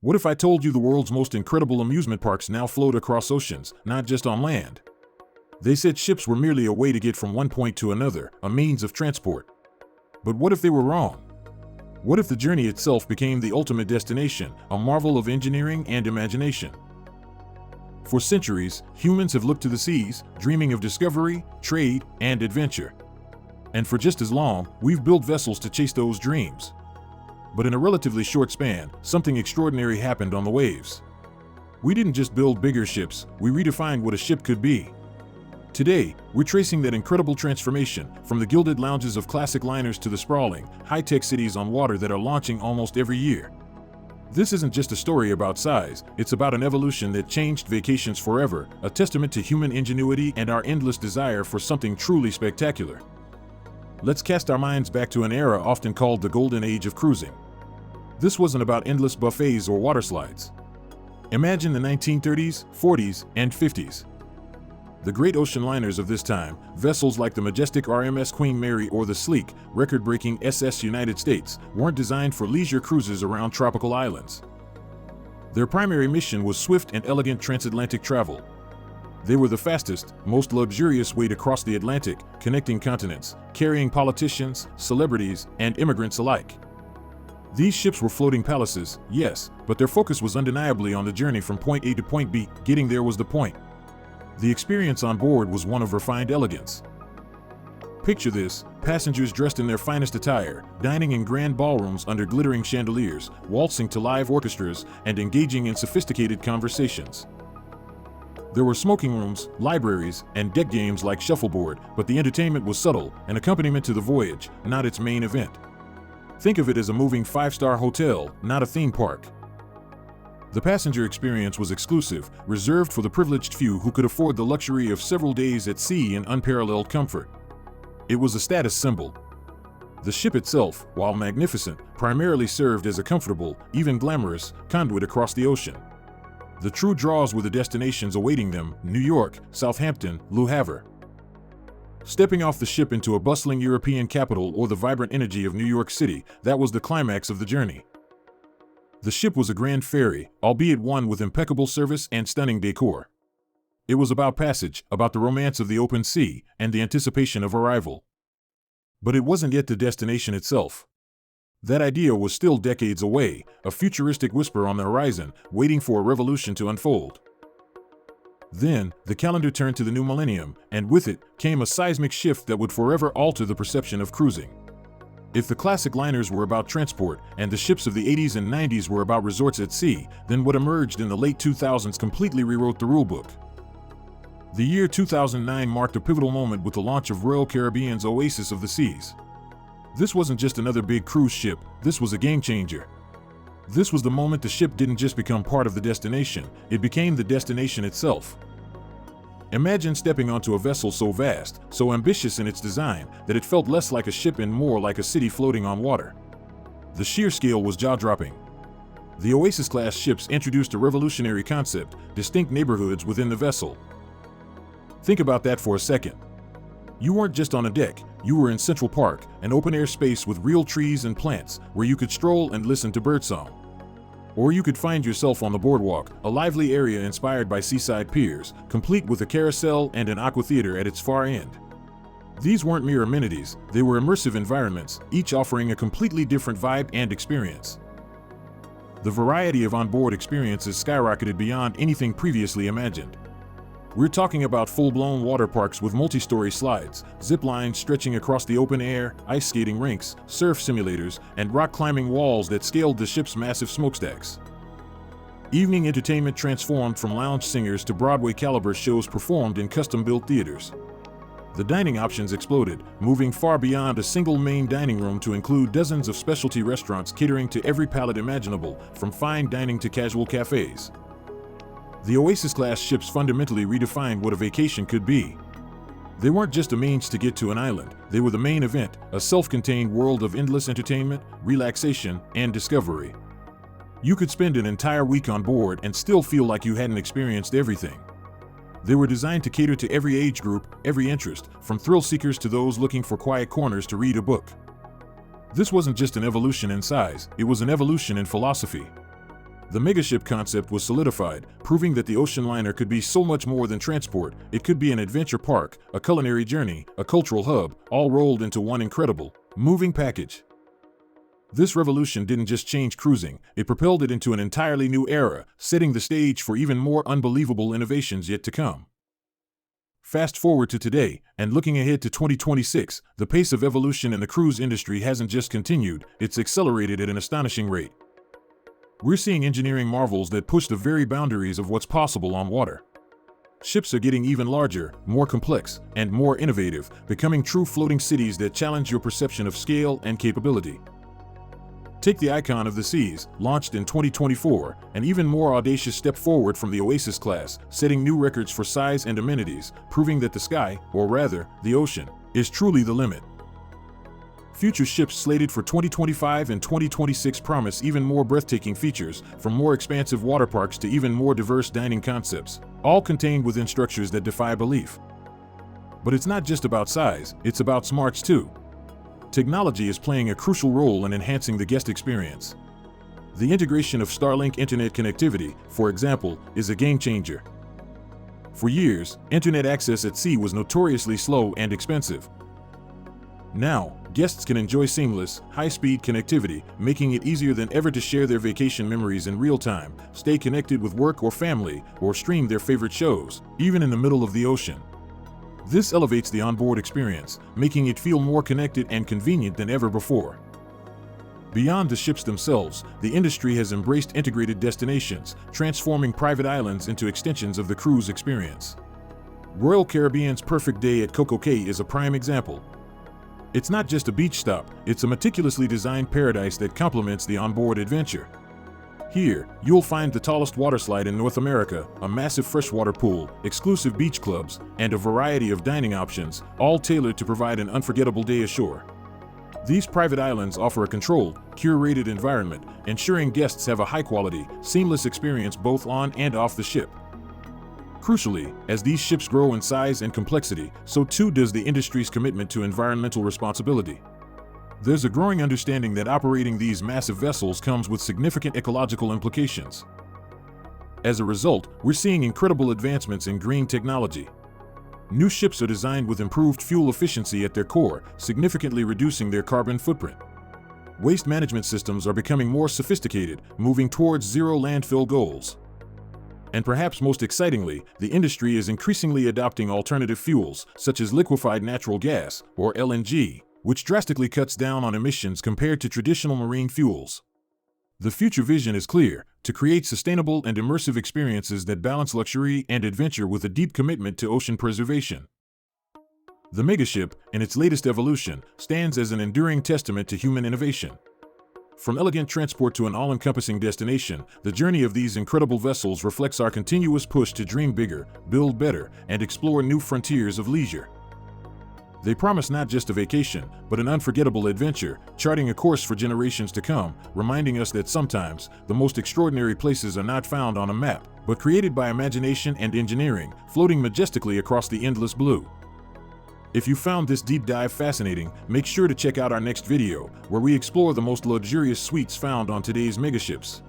What if I told you the world's most incredible amusement parks now float across oceans, not just on land? They said ships were merely a way to get from one point to another, a means of transport. But what if they were wrong? What if the journey itself became the ultimate destination, a marvel of engineering and imagination? For centuries, humans have looked to the seas, dreaming of discovery, trade, and adventure. And for just as long, we've built vessels to chase those dreams. But in a relatively short span, something extraordinary happened on the waves. We didn't just build bigger ships, we redefined what a ship could be. Today, we're tracing that incredible transformation, from the gilded lounges of classic liners to the sprawling, high-tech cities on water that are launching almost every year. This isn't just a story about size, it's about an evolution that changed vacations forever, a testament to human ingenuity and our endless desire for something truly spectacular. Let's cast our minds back to an era often called the Golden Age of cruising. This wasn't about endless buffets or water slides. Imagine the 1930s, 40s, and 50s. The great ocean liners of this time, vessels like the majestic RMS Queen Mary or the sleek, record-breaking SS United States, weren't designed for leisure cruises around tropical islands. Their primary mission was swift and elegant transatlantic travel. They were the fastest, most luxurious way to cross the Atlantic, connecting continents, carrying politicians, celebrities, and immigrants alike. These ships were floating palaces, yes, but their focus was undeniably on the journey from point A to point B. Getting there was the point. The experience on board was one of refined elegance. Picture this: passengers dressed in their finest attire, dining in grand ballrooms under glittering chandeliers, waltzing to live orchestras, and engaging in sophisticated conversations. There were smoking rooms, libraries, and deck games like shuffleboard, but the entertainment was subtle, an accompaniment to the voyage, not its main event. Think of it as a moving five-star hotel, not a theme park. The passenger experience was exclusive, reserved for the privileged few who could afford the luxury of several days at sea in unparalleled comfort. It was a status symbol. The ship itself, while magnificent, primarily served as a comfortable, even glamorous, conduit across the ocean. The true draws were the destinations awaiting them: New York, Southampton, Le Havre. Stepping off the ship into a bustling European capital or the vibrant energy of New York City, that was the climax of the journey. The ship was a grand ferry, albeit one with impeccable service and stunning decor. It was about passage, about the romance of the open sea, and the anticipation of arrival. But it wasn't yet the destination itself. That idea was still decades away, a futuristic whisper on the horizon, waiting for a revolution to unfold. Then, the calendar turned to the new millennium, and with it came a seismic shift that would forever alter the perception of cruising. If the classic liners were about transport, and the ships of the 80s and 90s were about resorts at sea, then what emerged in the late 2000s completely rewrote the rulebook. The year 2009 marked a pivotal moment with the launch of Royal Caribbean's Oasis of the Seas. This wasn't just another big cruise ship, this was a game changer. This was the moment the ship didn't just become part of the destination, it became the destination itself. Imagine stepping onto a vessel so vast, so ambitious in its design, that it felt less like a ship and more like a city floating on water. The sheer scale was jaw-dropping. The Oasis-class ships introduced a revolutionary concept: distinct neighborhoods within the vessel. Think about that for a second. You weren't just on a deck, you were in Central Park, an open-air space with real trees and plants, where you could stroll and listen to birdsong. Or you could find yourself on the boardwalk, a lively area inspired by seaside piers, complete with a carousel and an aqua theater at its far end. These weren't mere amenities, they were immersive environments, each offering a completely different vibe and experience. The variety of onboard experiences skyrocketed beyond anything previously imagined. We're talking about full-blown water parks with multi-story slides, zip lines stretching across the open air, ice skating rinks, surf simulators, and rock-climbing walls that scaled the ship's massive smokestacks. Evening entertainment transformed from lounge singers to Broadway-caliber shows performed in custom-built theaters. The dining options exploded, moving far beyond a single main dining room to include dozens of specialty restaurants catering to every palate imaginable, from fine dining to casual cafes. The Oasis-class ships fundamentally redefined what a vacation could be. They weren't just a means to get to an island, they were the main event, a self-contained world of endless entertainment, relaxation, and discovery. You could spend an entire week on board and still feel like you hadn't experienced everything. They were designed to cater to every age group, every interest, from thrill seekers to those looking for quiet corners to read a book. This wasn't just an evolution in size, it was an evolution in philosophy. The megaship concept was solidified, proving that the ocean liner could be so much more than transport. It could be an adventure park, a culinary journey, a cultural hub, all rolled into one incredible, moving package. This revolution didn't just change cruising, it propelled it into an entirely new era, setting the stage for even more unbelievable innovations yet to come. Fast forward to today, and looking ahead to 2026, the pace of evolution in the cruise industry hasn't just continued, it's accelerated at an astonishing rate. We're seeing engineering marvels that push the very boundaries of what's possible on water. Ships are getting even larger, more complex, and more innovative, becoming true floating cities that challenge your perception of scale and capability. Take the Icon of the Seas, launched in 2024, an even more audacious step forward from the Oasis class, setting new records for size and amenities, proving that the sky, or rather, the ocean, is truly the limit. Future ships slated for 2025 and 2026 promise even more breathtaking features, from more expansive water parks to even more diverse dining concepts, all contained within structures that defy belief. But it's not just about size, it's about smarts too. Technology is playing a crucial role in enhancing the guest experience. The integration of Starlink internet connectivity, for example, is a game changer. For years, internet access at sea was notoriously slow and expensive. Now, guests can enjoy seamless, high-speed connectivity, making it easier than ever to share their vacation memories in real time, stay connected with work or family, or stream their favorite shows, even in the middle of the ocean. This elevates the onboard experience, making it feel more connected and convenient than ever before. Beyond the ships themselves, the industry has embraced integrated destinations, transforming private islands into extensions of the cruise experience. Royal Caribbean's Perfect Day at Coco Cay is a prime example. It's not just a beach stop, it's a meticulously designed paradise that complements the onboard adventure. Here, you'll find the tallest waterslide in North America, a massive freshwater pool, exclusive beach clubs, and a variety of dining options, all tailored to provide an unforgettable day ashore. These private islands offer a controlled, curated environment, ensuring guests have a high-quality, seamless experience both on and off the ship. Crucially, as these ships grow in size and complexity, so too does the industry's commitment to environmental responsibility. There's a growing understanding that operating these massive vessels comes with significant ecological implications. As a result, we're seeing incredible advancements in green technology. New ships are designed with improved fuel efficiency at their core, significantly reducing their carbon footprint. Waste management systems are becoming more sophisticated, moving towards zero landfill goals. And perhaps most excitingly, the industry is increasingly adopting alternative fuels, such as liquefied natural gas, or LNG, which drastically cuts down on emissions compared to traditional marine fuels. The future vision is clear: to create sustainable and immersive experiences that balance luxury and adventure with a deep commitment to ocean preservation. The megaship, in its latest evolution, stands as an enduring testament to human innovation. From elegant transport to an all-encompassing destination, the journey of these incredible vessels reflects our continuous push to dream bigger, build better, and explore new frontiers of leisure. They promise not just a vacation, but an unforgettable adventure, charting a course for generations to come, reminding us that sometimes, the most extraordinary places are not found on a map, but created by imagination and engineering, floating majestically across the endless blue. If you found this deep dive fascinating, make sure to check out our next video, where we explore the most luxurious suites found on today's megaships.